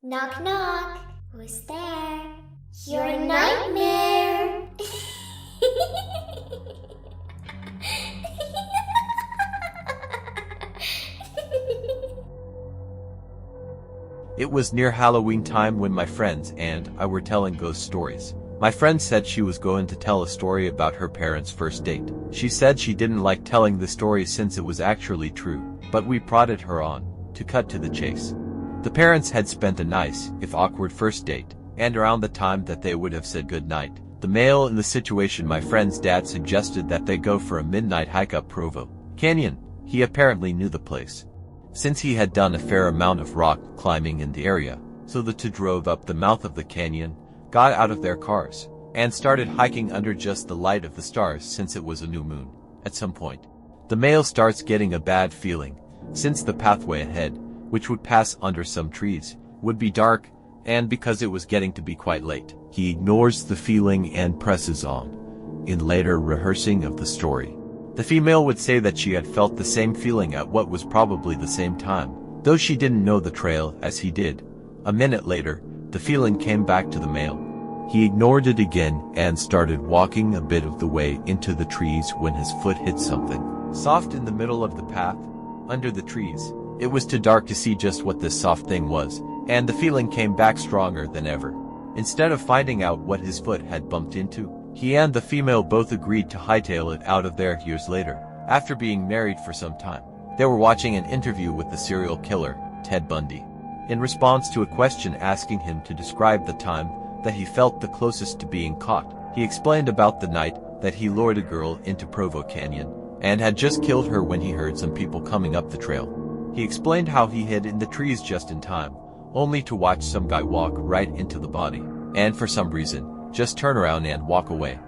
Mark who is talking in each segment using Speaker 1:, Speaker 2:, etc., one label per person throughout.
Speaker 1: Knock knock. Who's there? Your nightmare.
Speaker 2: It was near Halloween time when my friends and I were telling ghost stories. My friend said she was going to tell a story about her parents' first date. She said she didn't like telling the story since it was actually true, but we prodded her on to cut to the chase. The parents had spent a nice, if awkward first date, and around the time that they would have said goodnight, the male in the situation, my friend's dad, suggested that they go for a midnight hike up Provo Canyon. He apparently knew the place, since he had done a fair amount of rock climbing in the area. So the two drove up the mouth of the canyon, got out of their cars, and started hiking under just the light of the stars since it was a new moon. At some point, the male starts getting a bad feeling, since the pathway ahead, which would pass under some trees, would be dark, and because it was getting to be quite late, he ignores the feeling and presses on. In later rehearsing of the story, the female would say that she had felt the same feeling at what was probably the same time, though she didn't know the trail as he did. A minute later, the feeling came back to the male. He ignored it again and started walking a bit of the way into the trees when his foot hit something soft in the middle of the path, under the trees. It was too dark to see just what this soft thing was, and the feeling came back stronger than ever. Instead of finding out what his foot had bumped into, he and the female both agreed to hightail it out of there. Years later, after being married for some time, they were watching an interview with the serial killer, Ted Bundy. In response to a question asking him to describe the time that he felt the closest to being caught, he explained about the night that he lured a girl into Provo Canyon and had just killed her when he heard some people coming up the trail. He explained how he hid in the trees just in time, only to watch some guy walk right into the body, and for some reason, just turn around and walk away.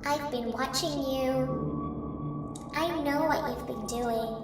Speaker 1: I've been watching you. I know what you've been doing.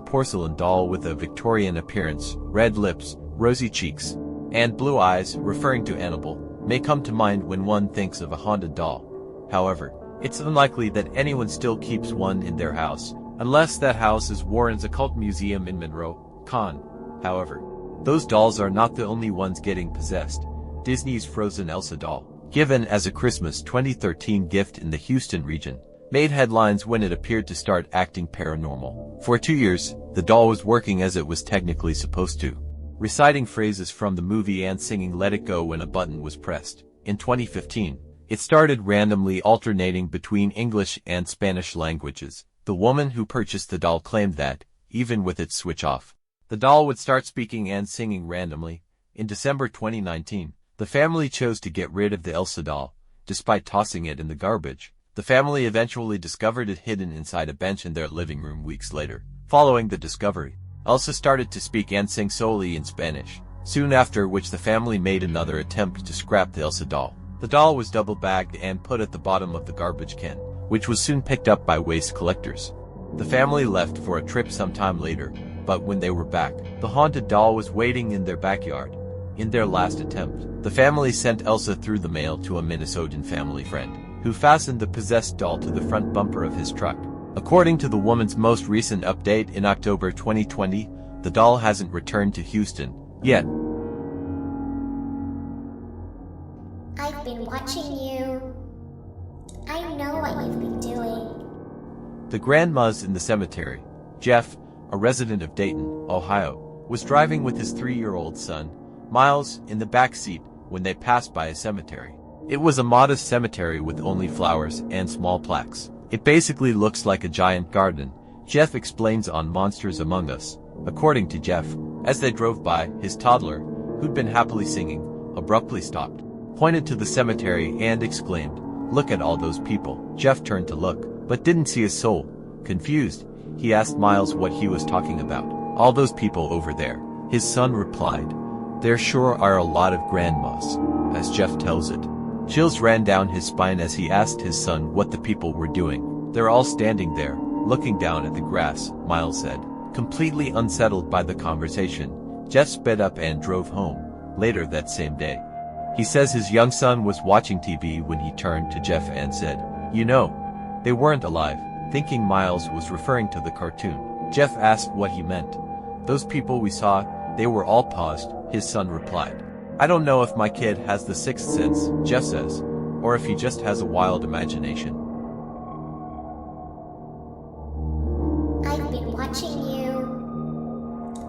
Speaker 2: Porcelain doll with a Victorian appearance, red lips, rosy cheeks, and blue eyes, referring to Annabelle, may come to mind when one thinks of a haunted doll. However, it's unlikely that anyone still keeps one in their house, unless that house is Warren's Occult Museum in Monroe, Con. However, those dolls are not the only ones getting possessed. Disney's Frozen Elsa doll, given as a Christmas 2013 gift in the Houston region, made headlines when it appeared to start acting paranormal. For 2 years, the doll was working as it was technically supposed to, reciting phrases from the movie and singing Let It Go when a button was pressed. In 2015, it started randomly alternating between English and Spanish languages. The woman who purchased the doll claimed that, even with its switch off, the doll would start speaking and singing randomly. In December 2019, the family chose to get rid of the Elsa doll, despite tossing it in the garbage. The family eventually discovered it hidden inside a bench in their living room weeks later. Following the discovery, Elsa started to speak and sing solely in Spanish, soon after which the family made another attempt to scrap the Elsa doll. The doll was double-bagged and put at the bottom of the garbage can, which was soon picked up by waste collectors. The family left for a trip sometime later, but when they were back, the haunted doll was waiting in their backyard. In their last attempt, the family sent Elsa through the mail to a Minnesotan family friend, who fastened the possessed doll to the front bumper of his truck. According to the woman's most recent update in October 2020, the doll hasn't returned to Houston yet.
Speaker 1: I've been watching you. I know what you've been doing.
Speaker 2: The grandmas in the cemetery. Jeff, a resident of Dayton, Ohio, was driving with his 3-year-old son, Miles, in the back seat when they passed by a cemetery. It was a modest cemetery with only flowers and small plaques. It basically looks like a giant garden, Jeff explains on Monsters Among Us. According to Jeff, as they drove by, his toddler, who'd been happily singing, abruptly stopped, pointed to the cemetery and exclaimed, "Look at all those people." Jeff turned to look, but didn't see a soul. Confused, he asked Miles what he was talking about. "All those people over there," his son replied. "There sure are a lot of grandmas," as Jeff tells it. Chills ran down his spine as he asked his son what the people were doing. "They're all standing there, looking down at the grass," Miles said. Completely unsettled by the conversation, Jeff sped up and drove home. Later that same day, he says his young son was watching TV when he turned to Jeff and said, "You know, they weren't alive." thinking Miles was referring to the cartoon. Jeff asked what he meant. "Those people we saw, they were all paused," his son replied. "I don't know if my kid has the sixth sense," Jeff says, "or if he just has a wild imagination."
Speaker 1: I've been watching you.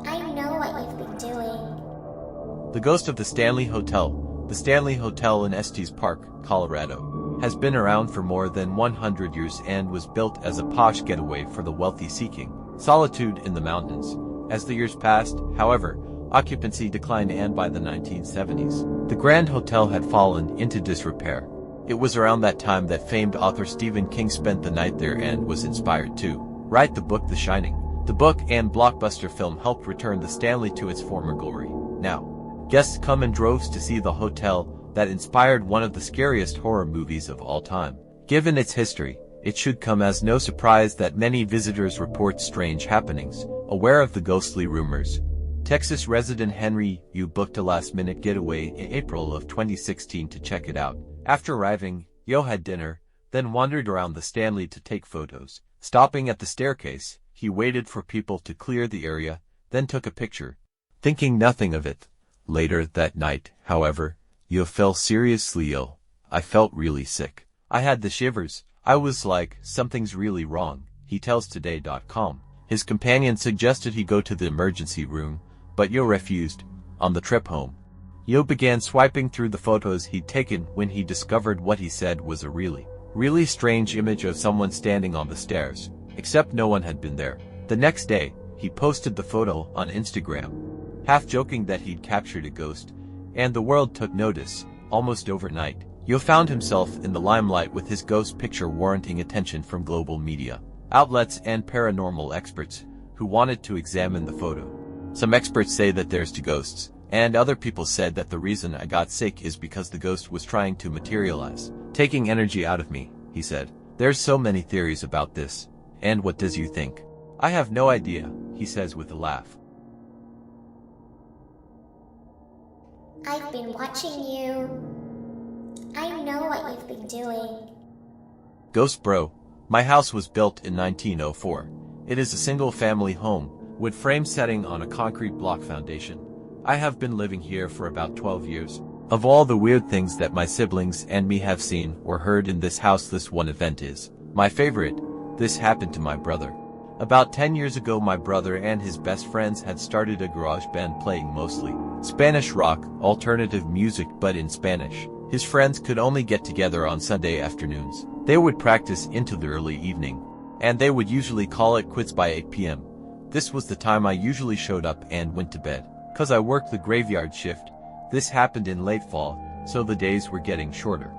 Speaker 1: I know what you've been doing.
Speaker 2: The ghost of the Stanley Hotel. The Stanley Hotel in Estes Park, Colorado, has been around for more than 100 years and was built as a posh getaway for the wealthy seeking solitude in the mountains. As the years passed, however, occupancy declined, and by the 1970s, the Grand Hotel had fallen into disrepair. It was around that time that famed author Stephen King spent the night there and was inspired to write the book The Shining. The book and blockbuster film helped return the Stanley to its former glory. Now, guests come in droves to see the hotel that inspired one of the scariest horror movies of all time. Given its history, it should come as no surprise that many visitors report strange happenings. Aware of the ghostly rumors, Texas resident Henry Yu booked a last-minute getaway in April of 2016 to check it out. After arriving, Yo had dinner, then wandered around the Stanley to take photos. Stopping at the staircase, he waited for people to clear the area, then took a picture, thinking nothing of it. Later that night, however, Yo fell seriously ill. "I felt really sick. I had the shivers. I was like, something's really wrong," he tells Today.com. His companion suggested he go to the emergency room, but Yo refused. On the trip home, Yo began swiping through the photos he'd taken when he discovered what he said was a really strange image of someone standing on the stairs, except no one had been there. The next day, he posted the photo on Instagram, half joking that he'd captured a ghost, and the world took notice. Almost overnight, Yo found himself in the limelight with his ghost picture warranting attention from global media outlets and paranormal experts who wanted to examine the photo. Some experts say that there's two ghosts, and other people said that the reason I got sick is because the ghost was trying to materialize, taking energy out of me, he said. "There's so many theories about this. And what does you think?" "I have no idea," he says with a laugh.
Speaker 1: I've been watching you. I know what you've been doing.
Speaker 2: Ghost Bro. My house was built in 1904. It is a single-family home, wood frame setting on a concrete block foundation. I have been living here for about 12 years. Of all the weird things that my siblings and me have seen or heard in this house, this one event is my favorite. This happened to my brother. About 10 years ago, my brother and his best friends had started a garage band playing mostly Spanish rock, alternative music but in Spanish. His friends could only get together on Sunday afternoons. They would practice into the early evening, and they would usually call it quits by 8 p.m. This was the time I usually showed up and went to bed. 'Cause I worked the graveyard shift, this happened in late fall, so the days were getting shorter.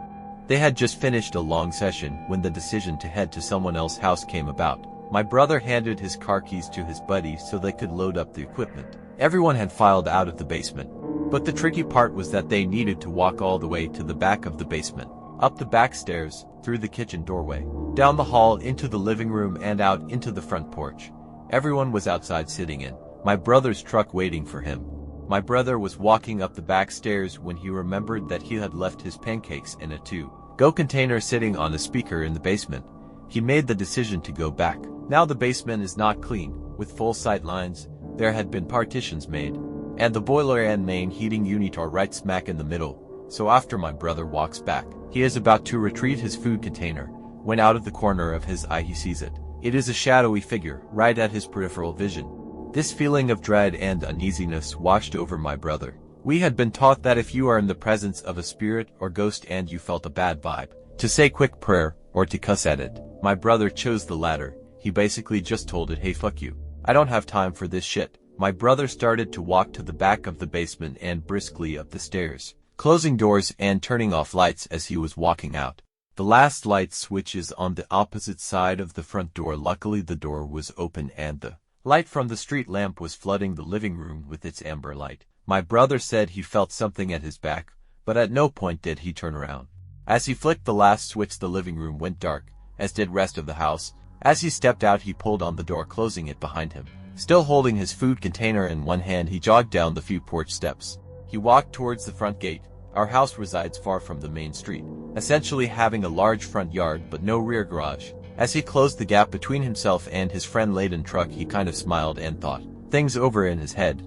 Speaker 2: They had just finished a long session when the decision to head to someone else's house came about. My brother handed his car keys to his buddy so they could load up the equipment. Everyone had filed out of the basement. But the tricky part was that they needed to walk all the way to the back of the basement, up the back stairs, through the kitchen doorway, down the hall into the living room and out into the front porch. Everyone was outside sitting in my brother's truck waiting for him. My brother was walking up the back stairs when he remembered that he had left his pancakes in a to-go container sitting on a speaker in the basement. He made the decision to go back. Now the basement is not clean, with full sight lines. There had been partitions made, and the boiler and main heating unit are right smack in the middle. So after my brother walks back, he is about to retrieve his food container, when out of the corner of his eye he sees it. It is a shadowy figure, right at his peripheral vision. This feeling of dread and uneasiness washed over my brother. We had been taught that if you are in the presence of a spirit or ghost and you felt a bad vibe, to say quick prayer, or to cuss at it. My brother chose the latter. He basically just told it, "Hey, fuck you. I don't have time for this shit." My brother started to walk to the back of the basement and briskly up the stairs, closing doors and turning off lights as he was walking out. The last light switch is on the opposite side of the front door. Luckily the door was open and the light from the street lamp was flooding the living room with its amber light. My brother said he felt something at his back, but at no point did he turn around. As he flicked the last switch, the living room went dark, as did rest of the house. As he stepped out, he pulled on the door, closing it behind him. Still holding his food container in one hand, he jogged down the few porch steps. He walked towards the front gate. Our house resides far from the main street, essentially having a large front yard but no rear garage. As he closed the gap between himself and his friend-laden truck, he kind of smiled and thought things over in his head,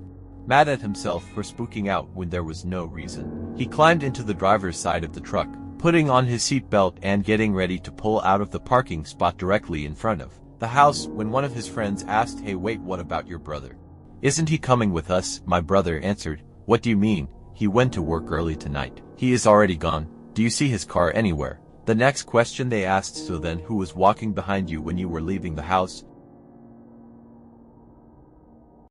Speaker 2: mad at himself for spooking out when there was no reason. He climbed into the driver's side of the truck, putting on his seatbelt and getting ready to pull out of the parking spot directly in front of the house when one of his friends asked, "Hey, wait, what about your brother? Isn't he coming with us?" My brother answered, "What do you mean? He went to work early tonight. He is already gone. Do you see his car anywhere?" The next question they asked, "So then who was walking behind you when you were leaving the house?"